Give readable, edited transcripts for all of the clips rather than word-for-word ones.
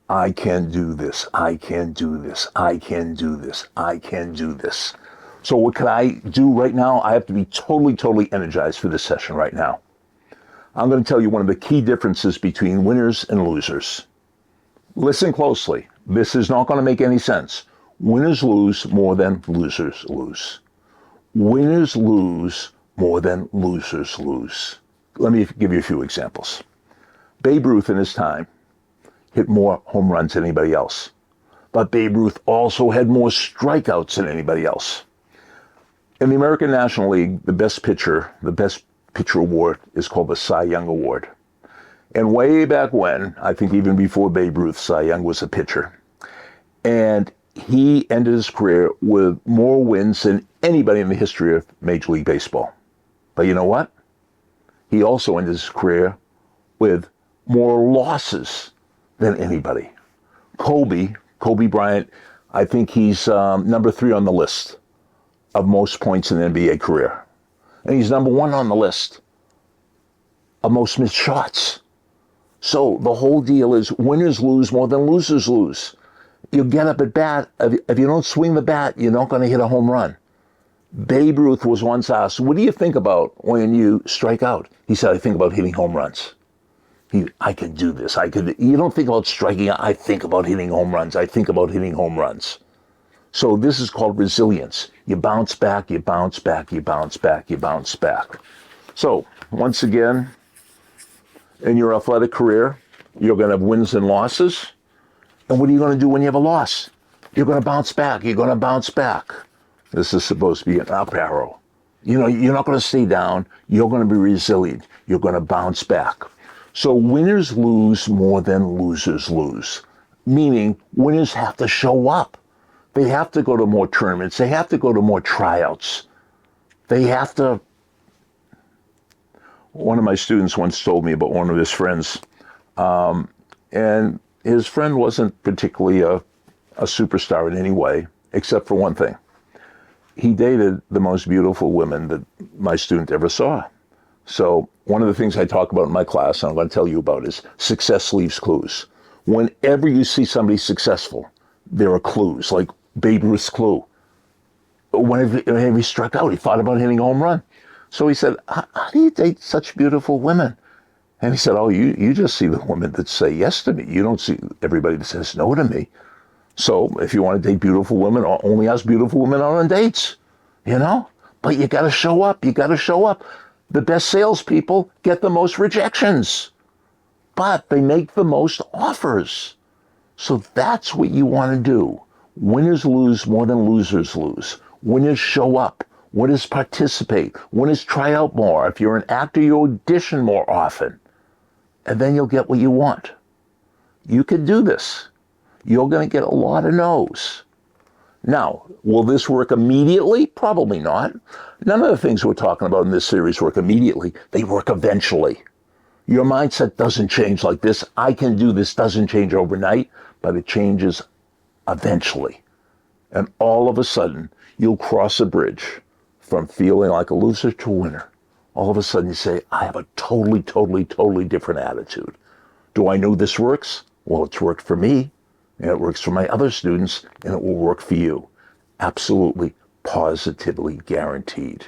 I can do this. I can do this. I can do this. I can do this. So what can I do right now? I have to be totally, totally energized for this session right now. I'm going to tell you one of the key differences between winners and losers. Listen closely. This is not going to make any sense. Winners lose more than losers lose. Winners lose more than losers lose. Let me give you a few examples. Babe Ruth in his time hit more home runs than anybody else. But Babe Ruth also had more strikeouts than anybody else. In the American National League, the best pitcher award is called the Cy Young Award. And way back when, I think even before Babe Ruth, Cy Young was a pitcher. And he ended his career with more wins than anybody in the history of Major League Baseball. But you know what? He also ended his career with more losses than anybody. Kobe Bryant, I think he's number 3 on the list of most points in an NBA career. And he's number 1 on the list of most missed shots. So the whole deal is winners lose more than losers lose. You get up at bat, if you don't swing the bat, you're not going to hit a home run. Babe Ruth was once asked, what do you think about when you strike out? He said, I think about hitting home runs. I can do this. You don't think about striking out. I think about hitting home runs. I think about hitting home runs. So this is called resilience. You bounce back, you bounce back, you bounce back, you bounce back. So once again, in your athletic career, you're going to have wins and losses. And what are you going to do when you have a loss? You're going to bounce back. You're going to bounce back. This is supposed to be an up arrow. You know, you're not going to stay down. You're going to be resilient. You're going to bounce back. So winners lose more than losers lose, meaning winners have to show up. They have to go to more tournaments. They have to go to more tryouts. They have to. One of my students once told me about one of his friends, and his friend wasn't particularly a superstar in any way, except for one thing. He dated the most beautiful women that my student ever saw. So one of the things I talk about in my class, and I'm going to tell you about, is success leaves clues. Whenever you see somebody successful, there are clues, like Babe Ruth's clue. Whenever he struck out, he thought about hitting a home run. So he said, how do you date such beautiful women? And he said, oh, you just see the women that say yes to me. You don't see everybody that says no to me. So if you want to date beautiful women, only ask beautiful women out on dates, you know? But you got to show up. You got to show up. The best salespeople get the most rejections, but they make the most offers. So that's what you want to do. Winners lose more than losers lose. Winners show up. Winners participate. Winners try out more. If you're an actor, you audition more often. And then you'll get what you want. You can do this. You're going to get a lot of no's. Now, will this work immediately? Probably not. None of the things we're talking about in this series work immediately. They work eventually. Your mindset doesn't change like this. I can do this doesn't change overnight, but it changes eventually. And all of a sudden, you'll cross a bridge from feeling like a loser to a winner. All of a sudden you say, I have a totally, totally, totally different attitude. Do I know this works? Well, it's worked for me, and it works for my other students, and it will work for you. Absolutely, positively guaranteed.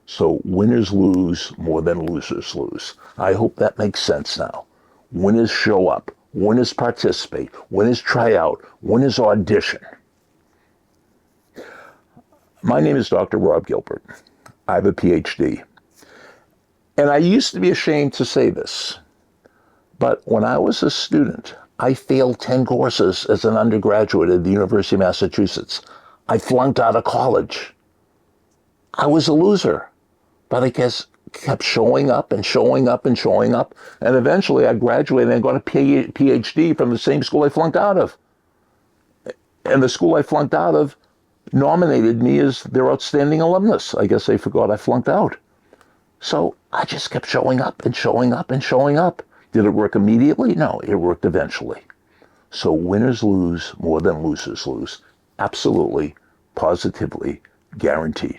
So winners lose more than losers lose. I hope that makes sense now. Winners show up. Winners participate. Winners try out. Winners audition. My name is Dr. Rob Gilbert. I have a PhD. And I used to be ashamed to say this, but when I was a student, I failed 10 courses as an undergraduate at the University of Massachusetts. I flunked out of college. I was a loser, but I guess kept showing up and showing up and showing up. And eventually I graduated and got a PhD from the same school I flunked out of. And the school I flunked out of nominated me as their outstanding alumnus. I guess they forgot I flunked out. So I just kept showing up and showing up and showing up. Did it work immediately? No, it worked eventually. So winners lose more than losers lose. Absolutely, positively guaranteed.